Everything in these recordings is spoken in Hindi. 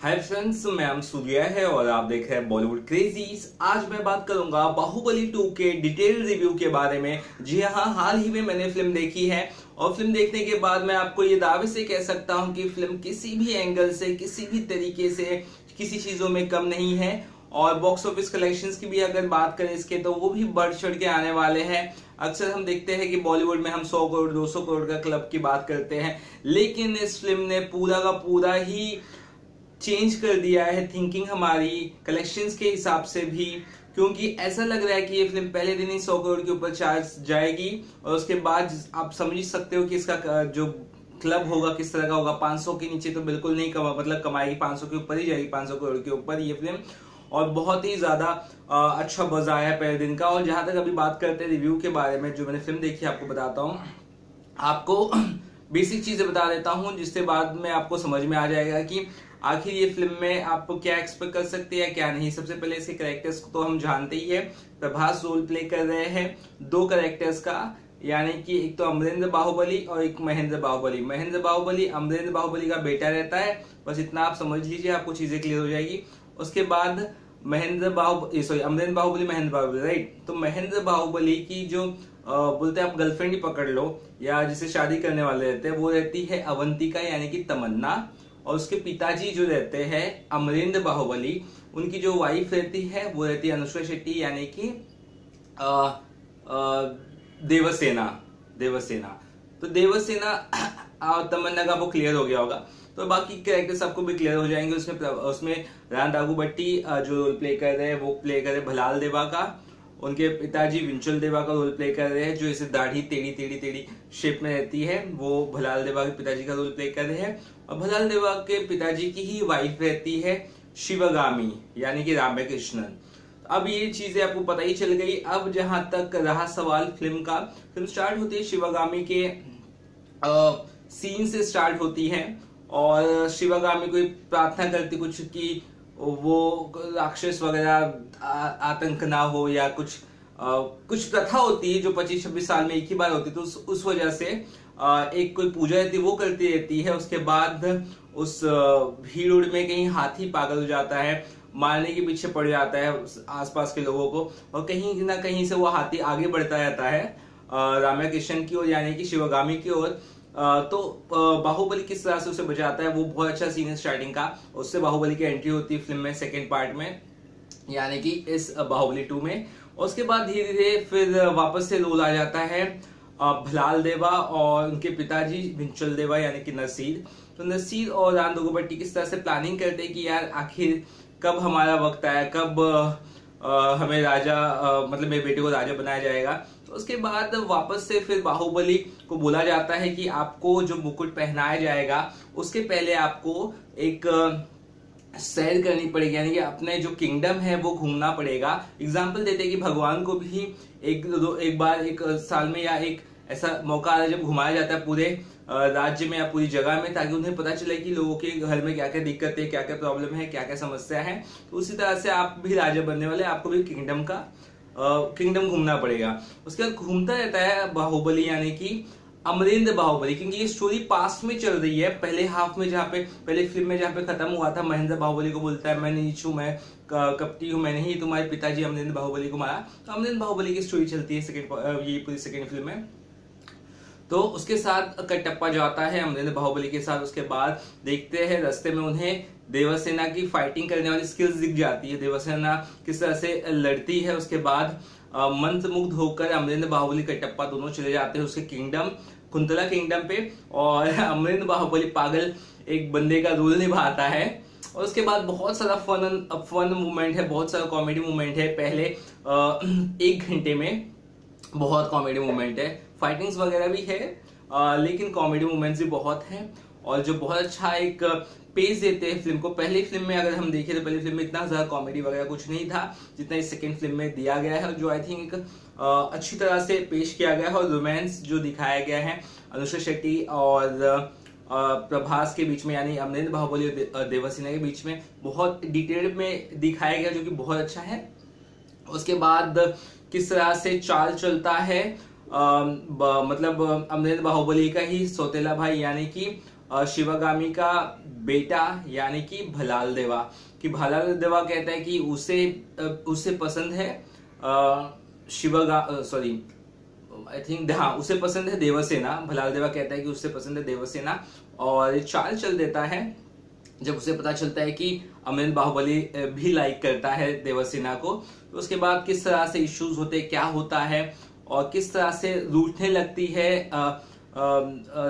हाय फ्रेंड्स, मैं am सूर्या है और आप देख रहे हैं बॉलीवुड क्रेजीज। आज मैं बात करूंगा बाहुबली 2 के डिटेल रिव्यू के बारे में। जी हाँ, हाल ही में मैंने फिल्म देखी है और फिल्म देखने के बाद मैं आपको ये दावे से कह सकता हूँ कि फिल्म किसी भी एंगल से, किसी भी तरीके से, किसी चीजों में कम नहीं है। और बॉक्स ऑफिस कलेक्शंस की भी अगर बात करें इसके, तो वो भी बढ़ चढ़ के आने वाले हैं। अक्सर हम देखते हैं कि बॉलीवुड में हम 100 करोड़ 200 करोड़ का क्लब की बात करते हैं, लेकिन इस फिल्म ने पूरा का पूरा ही चेंज कर दिया है थिंकिंग हमारी कलेक्शंस के हिसाब से भी। क्योंकि ऐसा लग रहा है कि ये फिल्म पहले दिन ही 100 करोड़ के ऊपर चार्ज जाएगी और उसके बाद आप समझ सकते हो कि इसका जो क्लब होगा किस तरह का होगा। 500 के नीचे तो बिल्कुल नहीं कमाएगी, 500 के ऊपर ही जाएगी, 500 करोड़ के ऊपर ये फिल्म। और बहुत ही ज्यादा अच्छा बज़ आया है पहले दिन का। और जहां तक अभी बात करते हैं रिव्यू के बारे में, जो मैंने फिल्म देखी आपको बताता हूँ। आपको बेसिक चीजें बता देता हूँ जिससे बाद में आपको समझ में आ जाएगा कि आखिर ये फिल्म में आप क्या एक्सपेक्ट कर सकते हैं क्या नहीं। सबसे पहले इसके कैरेक्टर्स को तो हम जानते ही है। प्रभास रोल प्ले कर रहे हैं दो कैरेक्टर्स का, यानी कि एक तो अमरेंद्र बाहुबली और एक महेंद्र बाहुबली। महेंद्र बाहुबली अमरेंद्र बाहुबली का बेटा रहता है, बस इतना आप समझ लीजिए, आपको चीजें क्लियर हो जाएगी। उसके बाद अमरेंद्र बाहुबली महेंद्र बाहुबली, राइट। तो महेंद्र बाहुबली की जो बोलते हैं आप गर्लफ्रेंड ही पकड़ लो या जिसे शादी करने वाले रहते हैं, वो रहती है अवंतिका यानी कि तमन्ना। और उसके पिताजी जो रहते हैं अमरेंद्र बाहुबली, उनकी जो वाइफ रहती है वो रहती है अनुष्का शेट्टी यानी कि देवसेना। तो देवसेना तमन्ना का वो क्लियर हो गया होगा, तो बाकी कैरेक्टर्स आपको भी क्लियर हो जाएंगे। उसमें रान दागुबट्टी जो रोल प्ले कर रहे हैं वो प्ले कर रहे हैं भलाल देवा का। उनके पिताजी विंचल देवा का रोल प्ले कर रहे हैं, जो इसे दाढ़ी टेढ़ी शेप में रहती है, वो भलाल देवा के पिताजी का रोल प्ले कर रहे हैं। और भलाल देवा के पिताजी की ही वाइफ रहती है शिवगामी यानी कि राम्य कृष्णन। अब ये चीजें आपको पता ही चल गई। अब जहां तक रहा सवाल फिल्म का, फिल्म स्टार्ट होती है शिवगामी के सीन से स्टार्ट होती है और शिवगामी को प्रार्थना करती कुछ कि वो राक्षस वगैरह आतंक ना हो या कुछ प्रथा होती है जो 25-26 साल में एक ही बार होती है, तो उस वजह से एक कोई पूजा रहती है वो करती रहती है। उसके बाद उस भीड़ उड़ में कहीं हाथी पागल हो जाता है, मारने के पीछे पड़ जाता है आसपास के लोगों को, और कहीं ना कहीं से वो हाथी आगे बढ़ता रहता है राम्या कृष्ण की ओर यानी कि शिवगामी की ओर। तो बाहुबली किस तरह से उसे बचाता है वो बहुत अच्छा सीन है स्टार्टिंग का। उससे बाहुबली की एंट्री होती है फिल्म में सेकेंड पार्ट में, यानी कि इस बाहुबली 2 में। उसके बाद धीरे धीरे फिर वापस से रोल आ जाता है भलाल देवा और उनके पिताजी विंचल देवा यानी कि नसीर। तो नसीर और रान दागुबट्टी किस तरह से प्लानिंग करते हैं कि यार आखिर कब हमारा वक्त आया, कब हमें राजा मतलब मेरे बेटे को राजा बनाया जाएगा। तो उसके बाद वापस से फिर बाहुबली को बोला जाता है कि आपको जो मुकुट पहनाया जाएगा उसके पहले आपको एक सैर करनी पड़ेगी, यानी कि अपने जो किंगडम है वो घूमना पड़ेगा। एग्जाम्पल देते हैं कि भगवान को भी एक बार एक साल में या एक ऐसा मौका आता है जब घुमाया जाता है पूरे राज्य में या पूरी जगह में, ताकि उन्हें पता चले कि लोगों के घर में क्या क्या दिक्कत है, क्या क्या प्रॉब्लम है, क्या क्या समस्या है। तो उसी तरह से आप भी राजा बनने वाले, आपको भी किंगडम घूमना पड़ेगा। उसके बाद घूमता रहता है बाहुबली यानी कि अमरेंद्र बाहुबली, क्योंकि ये स्टोरी पास्ट में चल रही है। पहले हाफ में पहले फिल्म में जहाँ पे खत्म हुआ था, महेंद्र बाहुबली को बोलता है मैं नीच हूं, मैं कपटी हूं, मैंने ही तुम्हारे पिताजी अमरेंद्र बाहुबली को मारा। तो अमरेंद्र बाहुबली की स्टोरी चलती है ये पूरी सेकेंड फिल्म में। तो उसके साथ कटप्पा जाता है अमरेंद्र बाहुबली के साथ। उसके बाद देखते हैं रास्ते में उन्हें देवसेना की फाइटिंग करने वाली स्किल्स दिख जाती है, देवसेना किस तरह से लड़ती है। उसके बाद मंत्रमुग्ध होकर अमरेंद्र बाहुबली कटप्पा दोनों चले जाते हैं उसके किंगडम कुंतला किंगडम पे, और अमरेंद्र बाहुबली पागल एक बंदे का रोल निभाता है। और उसके बाद बहुत सारा फन मूवमेंट है, बहुत सारा कॉमेडी मूवमेंट है। पहले 1 घंटे में बहुत कॉमेडी मूवमेंट है, फाइटिंग्स वगैरह भी है, लेकिन कॉमेडी मूवमेंट्स भी बहुत हैं और जो बहुत अच्छा एक पेज देते हैं फिल्म को। पहली फिल्म में अगर हम देखें तो पहली फिल्म में इतना ज्यादा कॉमेडी वगैरह कुछ नहीं था जितना इस सेकंड फिल्म में दिया गया है, जो आई थिंक अच्छी तरह से पेश किया गया है। और रोमांस जो दिखाया गया है अनुष्का शेट्टी और प्रभास के बीच में, यानी अमरेंद्र बाहुबली और देवसेना के बीच में, बहुत डिटेल में दिखाया गया, जो कि बहुत अच्छा है। उसके बाद किस तरह से चाल चलता है मतलब अमरेंद्र बाहुबली का ही सौतेला भाई यानी कि शिवगामी का बेटा यानी कि भलाल देवा, कि भलाल देवा कहता है कि उसे पसंद है सॉरी आई थिंक हाँ उसे पसंद है देवसेना। भलाल देवा कहता है कि उसे पसंद है देवसेना और चाल चल देता है जब उसे पता चलता है कि अमरेंद्र बाहुबली भी लाइक करता है देवसेना को। तो उसके बाद किस तरह से इश्यूज होते, क्या होता है और किस तरह से रूठने लगती है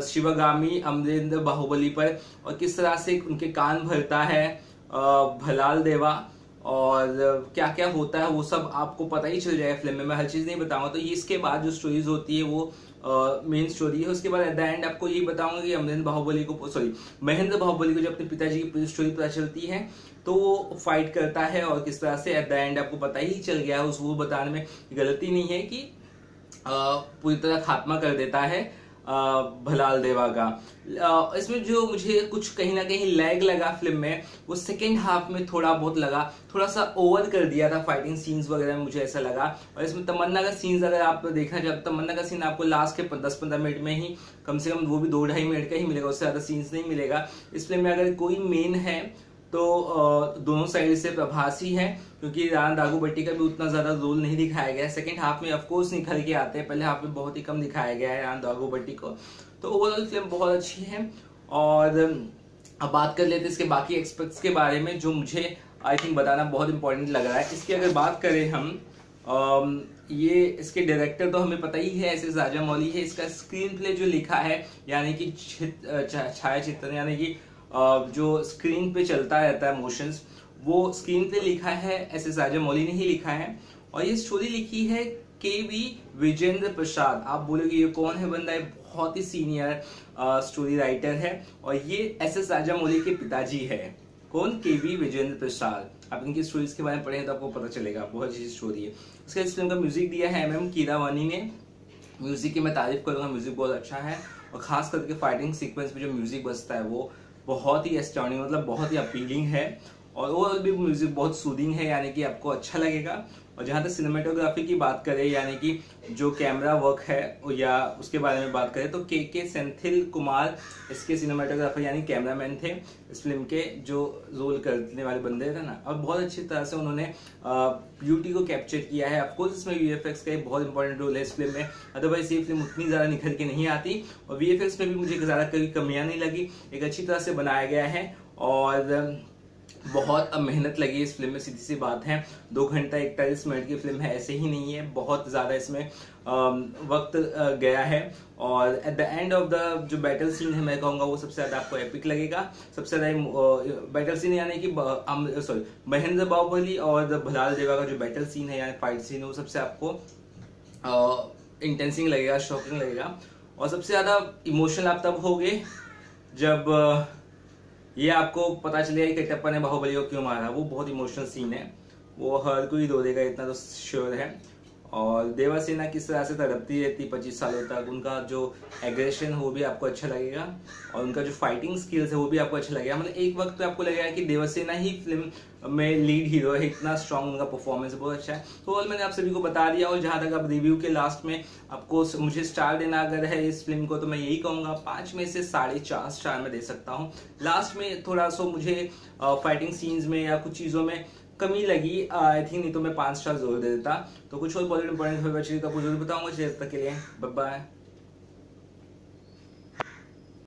शिवगामी अमरेंद्र बाहुबली पर और किस तरह से उनके कान भरता है भलाल देवा और क्या क्या होता है वो सब आपको पता ही चल जाएगा फिल्म में। मैं हर चीज नहीं बताऊंगा। तो ये इसके बाद जो स्टोरीज होती है वो मेन स्टोरी है। उसके बाद एट द एंड आपको ये बताऊंगा कि अमरेंद्र बाहुबली को महेंद्र बाहुबली को जब अपने पिताजी की पूरी स्टोरी पता चलती है तो वो फाइट करता है और किस तरह से एट द एंड आपको पता ही चल गया है। वो बताने में गलती नहीं है कि पूरी तरह खात्मा कर देता है भलाल देवा का। इसमें जो मुझे कुछ कहीं ना कहीं लैग लगा फिल्म में वो सेकेंड हाफ में थोड़ा बहुत लगा, थोड़ा सा ओवर कर दिया था फाइटिंग सीन्स वगैरह में, मुझे ऐसा लगा। और इसमें तमन्ना का सीन्स अगर आप देखना चाहते तो तमन्ना का सीन आपको लास्ट के 10-15 मिनट में ही कम से कम वो भी 2-2.5 मिनट का ही मिलेगा, उससे ज्यादा सीन्स नहीं मिलेगा। इस फिल्म में अगर कोई मेन है तो दोनों साइड से प्रभासी है, क्योंकि राणा दागूबट्टी का भी उतना ज्यादा रोल नहीं दिखाया गया है। सेकंड हाफ में ऑफकोर्स निखर के आते हैं, पहले हाफ में बहुत ही कम दिखाया गया है राणा दागूबट्टी को। तो ओवरऑल फिल्म बहुत अच्छी है। और अब बात कर लेते हैं इसके बाकी एक्सपेक्ट्स के बारे में जो मुझे आई थिंक बताना बहुत इंपॉर्टेंट लग रहा है। इसकी अगर बात करें हम ये इसके डायरेक्टर तो हमें पता ही है, एस एस राजामौली है। इसका स्क्रीन प्ले जो लिखा है यानी कि छायाचित्रण यानी कि जो स्क्रीन पे चलता रहता है मोशंस, वो स्क्रीन पे लिखा है एस एस राजामौली ने ही लिखा है। और ये स्टोरी लिखी है के.वी. विजेंद्र प्रसाद। आप बोलोगे ये कौन है बंदा, है बहुत ही सीनियर स्टोरी राइटर है और ये एस एस राजामौली के पिताजी है। कौन? के.वी. विजेंद्र प्रसाद। आप इनकी स्टोरीज के बारे में पढ़ें तो आपको पता चलेगा, बहुत अच्छी स्टोरी है। उसके इस फिल्म का म्यूजिक दिया है MM कीरावानी ने। म्यूजिक की मैं तारीफ करूंगा, म्यूजिक बहुत अच्छा है और खास करके फाइटिंग सीक्वेंस में जो म्यूजिक बजता है वो बहुत ही एस्टॉनिंग, मतलब बहुत ही अपीलिंग है। और ओवरऑल भी म्यूजिक बहुत सूदिंग है, यानी कि आपको अच्छा लगेगा। और जहां तक सिनेमेटोग्राफी की बात करें यानी कि जो कैमरा वर्क है या उसके बारे में बात करें तो के सेंथिल कुमार इसके सिनेमेटोग्राफर यानी कैमरामैन थे इस फिल्म के, जो रोल करने वाले बंदे थे ना। और बहुत अच्छी तरह से उन्होंने ब्यूटी को कैप्चर किया है। ऑफकोर्स इसमें VFX का एक बहुत इंपॉर्टेंट रोल है इस फिल्म में, अदरवाइज ये फिल्म उतनी ज्यादा निखर के नहीं आती। और VFX में भी मुझे ज्यादा कभी कमियां नहीं लगी, एक अच्छी तरह से बनाया गया है। और बहुत मेहनत लगी इस फिल्म में, सीधी सी बात है। 2 घंटा 41 मिनट की फिल्म है, ऐसे ही नहीं है, बहुत ज्यादा इसमें वक्त गया है। और at the end of the जो बैटल सीन है मैं कहूंगा वो सबसे ज्यादा आपको एपिक लगेगा। सबसे ज्यादा बैटल सीन यानी कि महेंद्र बाहुबली और भलाल देवा का जो बैटल सीन है यानी फाइट सीन है वो सबसे आपको इंटेंसिंग लगेगा, शॉकिंग लगेगा। और सबसे ज्यादा इमोशनल आप तब होगे जब ये आपको पता चलेगा कि कटप्पा ने बाहुबली को क्यों मारा। वो बहुत इमोशनल सीन है, वो हर कोई रो देगा इतना तो श्योर है। और देवासेना किस तरह से तड़पती रहती 25 सालों तक, उनका जो एग्रेशन है वो भी आपको अच्छा लगेगा और उनका जो फाइटिंग स्किल्स है वो भी आपको अच्छा लगेगा। मतलब एक वक्त पे आपको लगेगा कि देवासेना ही फिल्म में लीड हीरो है, इतना स्ट्रॉन्ग उनका परफॉर्मेंस बहुत अच्छा है। तो ऑल मैंने आप सभी को बता दिया। और जहां तक अब रिव्यू के लास्ट में आपको मुझे स्टार देना अगर है इस फिल्म को तो मैं यही कहूंगा 5 में से 4.5 स्टार में दे सकता हूँ। लास्ट में थोड़ा सा मुझे फाइटिंग सीन्स में या कुछ चीजों में कमी लगी आई थिंक, नहीं तो मैं 5 स्टार जरूर दे देता। तो कुछ और पॉजिटिव पॉइंट तो आपको जरूर बताऊंगा। तब तक के लिए बाय बाय।